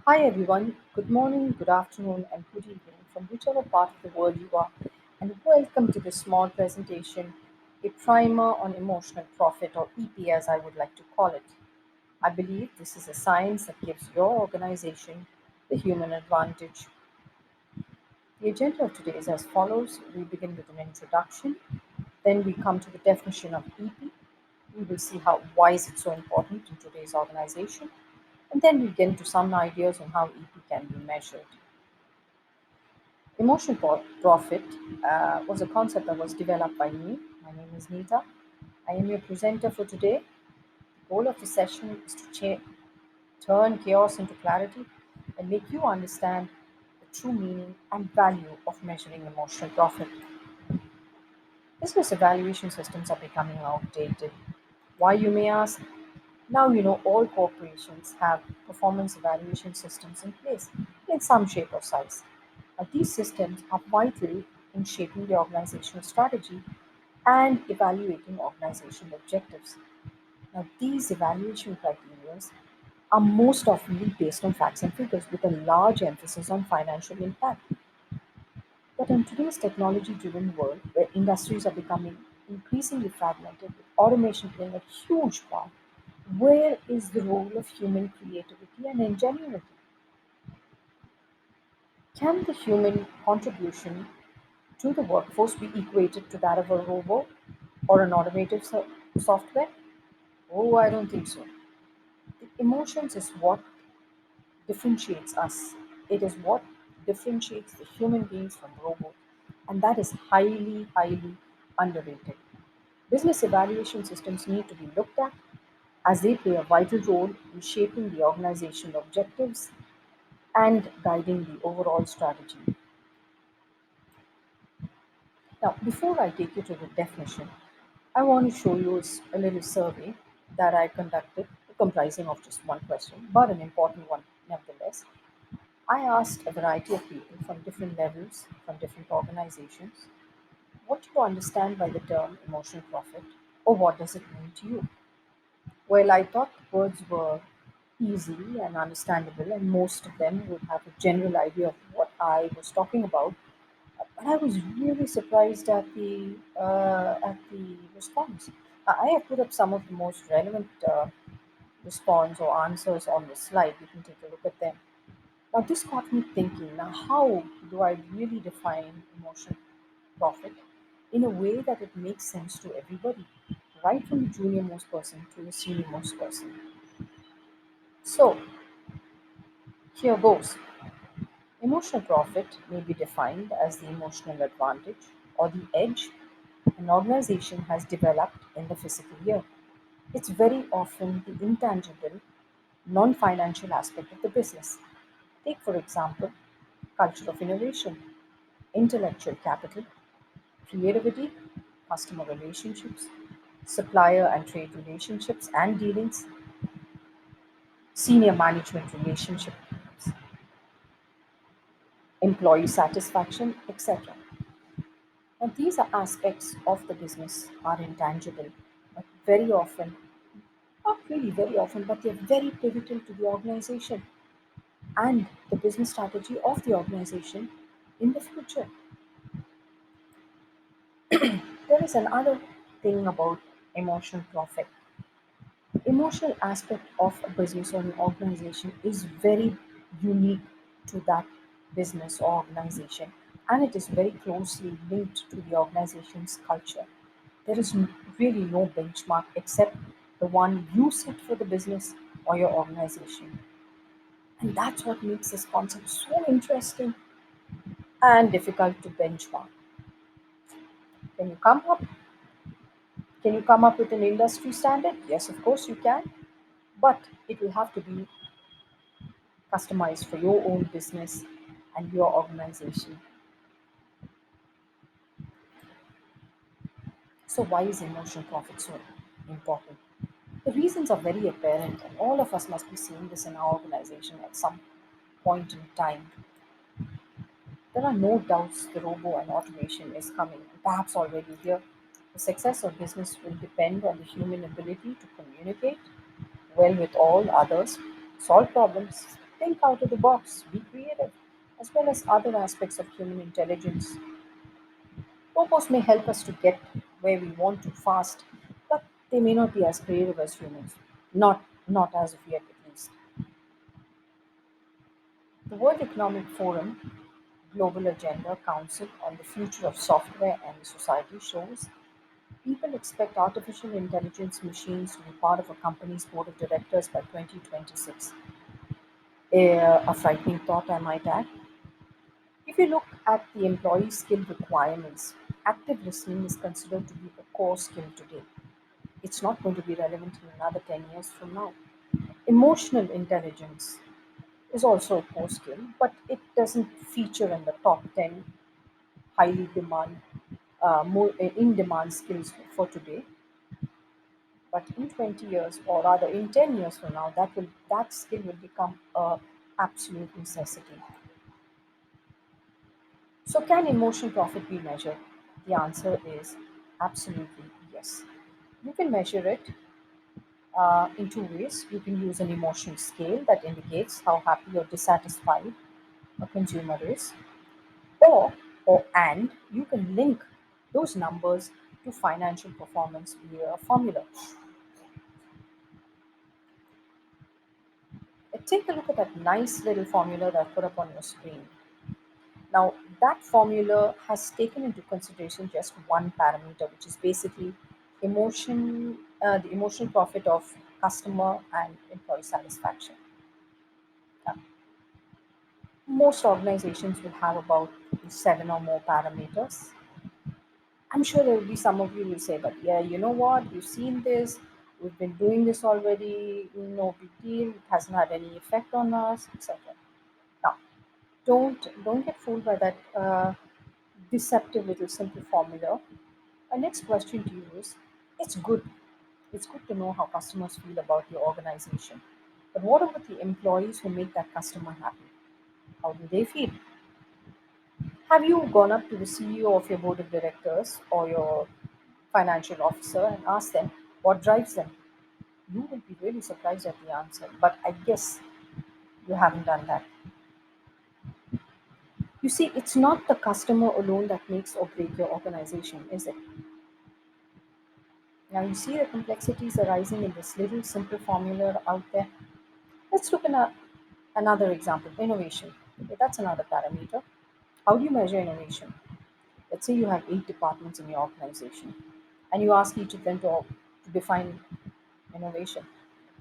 Hi everyone, good morning, good afternoon, and good evening from whichever part of the world you are, and welcome to this small presentation, a primer on emotional profit, or EP as I would like to call it. I believe this is a science that gives your organization the human advantage. The agenda of today is as follows. We begin with an introduction, then we come to the definition of EP. We will see how why is it so important in today's organization, and then we get into some ideas on how EP can be measured. Emotional profit was a concept that was developed by me. My name is Nita. I am your presenter for today. The goal of the session is to turn chaos into clarity and make you understand the true meaning and value of measuring emotional profit. Business evaluation systems are becoming outdated. Why, you may ask? Now you know all corporations have performance evaluation systems in place in some shape or size. These systems are vital in shaping the organizational strategy and evaluating organizational objectives. Now, these evaluation criteria are most often based on facts and figures with a large emphasis on financial impact. But in today's technology driven world, where industries are becoming increasingly fragmented, with automation playing a huge part, where is the role of human creativity and ingenuity? Can the human contribution to the workforce be equated to that of a robot or an automated software? Oh, I don't think so. The emotions is what differentiates us. It is what differentiates the human beings from robots, and that is highly, highly underrated. Business evaluation systems need to be looked at as they play a vital role in shaping the organizational objectives and guiding the overall strategy. Now, before I take you to the definition, I want to show you a little survey that I conducted, comprising of just one question, but an important one nevertheless. I asked a variety of people from different levels, from different organizations, what do you understand by the term emotional profit, or what does it mean to you? Well, I thought the words were easy and understandable, and most of them would have a general idea of what I was talking about. But I was really surprised at the response. I have put up some of the most relevant response or answers on the slide. You can take a look at them. Now, this got me thinking. Now, how do I really define emotional profit in a way that it makes sense to everybody, right from the junior most person to the senior most person? So, here goes. Emotional profit may be defined as the emotional advantage or the edge an organization has developed in the physical year. It's very often the intangible, non financial aspect of the business. Take, for example, culture of innovation, intellectual capital, creativity, customer relationships, supplier and trade relationships and dealings, senior management relationships, employee satisfaction, etc. Now, these are aspects of the business are intangible, but very often, not really very often, but they're very pivotal to the organization and the business strategy of the organization in the future. There is another thing about emotional profit. The emotional aspect of a business or an organization is very unique to that business or organization, and it is very closely linked to the organization's culture. There is really no benchmark except the one you set for the business or your organization. And that's what makes this concept so interesting and difficult to benchmark. Can you come up? Can you come up with an industry standard? Yes, of course you can, but it will have to be customized for your own business and your organization. So, why is emotional profit so important? The reasons are very apparent, and all of us must be seeing this in our organization at some point in time. There are no doubts the robo and automation is coming, perhaps already here. The success of business will depend on the human ability to communicate well with all others, solve problems, Think out of the box, be creative, as well as other aspects of human intelligence. Robots may help us to get where we want to fast, but they may not be as creative as humans. Not as of yet, at least. The World Economic Forum Global Agenda Council on the Future of Software and Society shows people expect artificial intelligence machines to be part of a company's board of directors by 2026. A frightening thought, I might add. If you look at the employee skill requirements, active listening is considered to be a core skill today. It's not going to be relevant in another 10 years from now. Emotional intelligence is also a core skill, but it doesn't feature in the top 10 highly more in demand skills for today. But in 20 years, or rather in 10 years from now, that skill will become a absolute necessity. So, can emotional profit be measured? The answer is absolutely yes. You can measure it in two ways. You can use an emotion scale that indicates how happy or dissatisfied a consumer is, or and you can link those numbers to financial performance via a formula. Take a look at that nice little formula that I put up on your screen. Now, that formula has taken into consideration just one parameter, which is basically the emotional profit of customer and employee satisfaction. Uh, Most organizations will have about seven or more parameters. I'm sure there will be some of you will say, but yeah, you know what? We've seen this. We've been doing this already. No big deal. It hasn't had any effect on us, etc. Now, don't get fooled by that deceptive little simple formula. Our next question to you is: It's good. It's good to know how customers feel about your organization, but what about the employees who make that customer happy? How do they feel? Have you gone up to the CEO of your board of directors or your financial officer and asked them what drives them? You will be really surprised at the answer, but I guess you haven't done that. You see, it's not the customer alone that makes or break your organization, is it? Now you see the complexities arising in this little simple formula out there. Let's look at another example, innovation. Okay, that's another parameter. How do you measure innovation? Let's say you have 8 departments in your organization and you ask each of them to define innovation.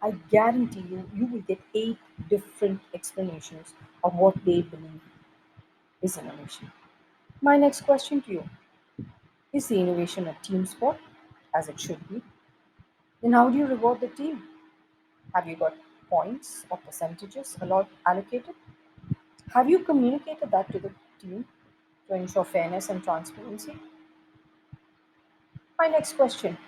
I guarantee you, you will get 8 different explanations of what they believe is innovation. My next question to you: Is the innovation a team sport, as it should be? Then how do you reward the team? Have you got points or percentages allocated? Have you communicated that to the team to ensure fairness and transparency? My next question: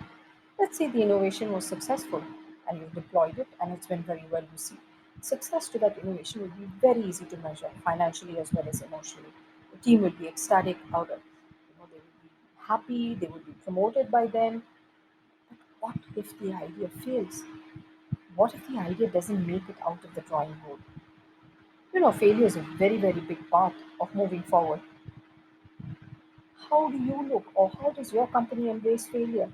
Let's say the innovation was successful and you've deployed it and it's been very well received. Success to that innovation will be very easy to measure financially as well as emotionally. The team will be ecstatic out of, they will be happy, they will be promoted by them. What if the idea fails? What if the idea doesn't make it out of the drawing board? Failure is a very, very big part of moving forward. How do you look, or how does your company embrace failure?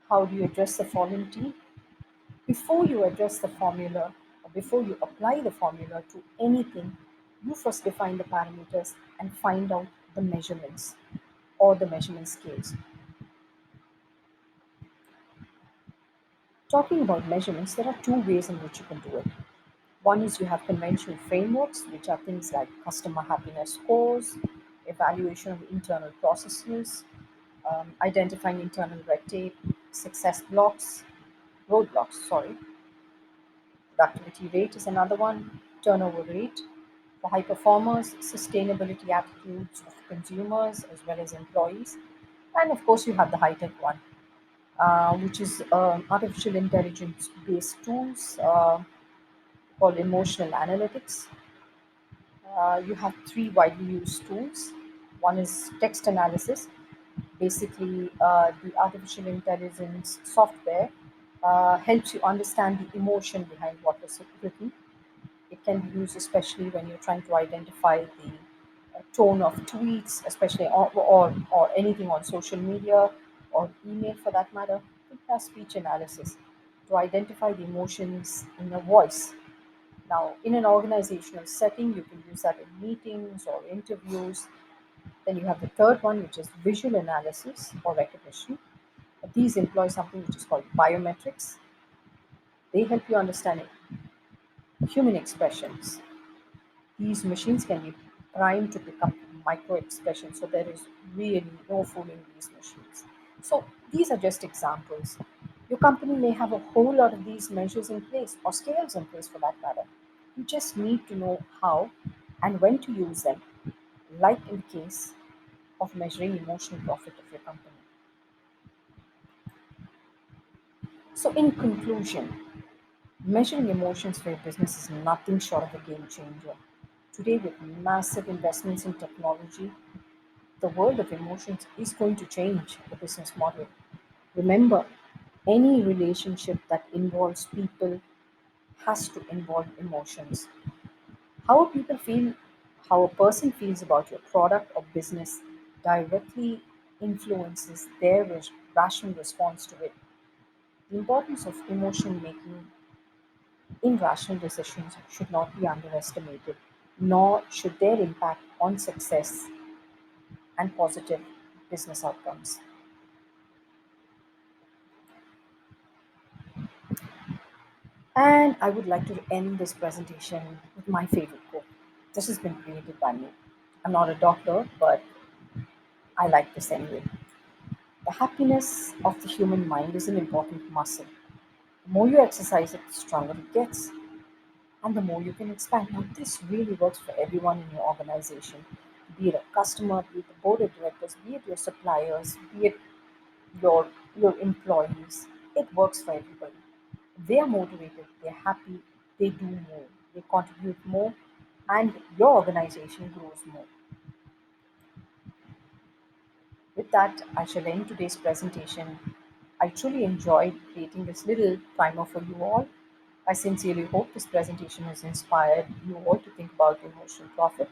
How do you address the fallen team? Before you address the formula, or before you apply the formula to anything, you first define the parameters and find out the measurements or the measurement scales. Talking about measurements, there are two ways in which you can do it. One is you have conventional frameworks, which are things like customer happiness scores, evaluation of internal processes, identifying internal red tape, success blocks, roadblocks, sorry. Productivity rate is another one, turnover rate for high performers, sustainability attitudes of consumers as well as employees. And of course, you have the high tech one, which is artificial intelligence based tools called emotional analytics. You have three widely used tools. One is text analysis. Basically, the artificial intelligence software helps you understand the emotion behind what was written. It can be used especially when you're trying to identify the tone of tweets, especially or anything on social media or email for that matter. It has speech analysis to identify the emotions in your voice. Now, in an organizational setting, you can use that in meetings or interviews. Then you have the third one, which is visual analysis or recognition. These employ something which is called biometrics. They help you understand human expressions. These machines can be primed to pick up micro expressions, so there is really no fooling these machines. So these are just examples. Your company may have a whole lot of these measures in place or scales in place for that matter. You just need to know how and when to use them, like in the case of measuring emotional profit of your company. So, in conclusion, measuring emotions for your business is nothing short of a game changer. Today, with massive investments in technology, the world of emotions is going to change the business model. Remember, any relationship that involves people has to involve emotions. How people feel, how a person feels about your product or business directly influences their rational response to it. The importance of emotion making in rational decisions should not be underestimated, nor should their impact on success and positive business outcomes. And I would like to end this presentation with my favorite quote. This has been created by me. I'm not a doctor, but I like this anyway. The happiness of the human mind is an important muscle. The more you exercise it, the stronger it gets, and the more you can expand. Now, this really works for everyone in your organization, be it a customer, be it the board of directors, be it your suppliers, be it your your employees. It works for everybody. They are motivated, they're happy, they do more, they contribute more, and your organization grows more. With that, I shall end today's presentation. I truly enjoyed creating this little primer for you all. I sincerely hope this presentation has inspired you all to think about emotional profit.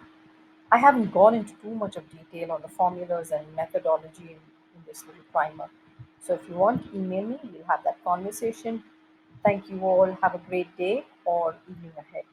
I haven't gone into too much of detail on the formulas and methodology in this little primer. So if you want, email me, we'll have that conversation. Thank you all. Have a great day or evening ahead.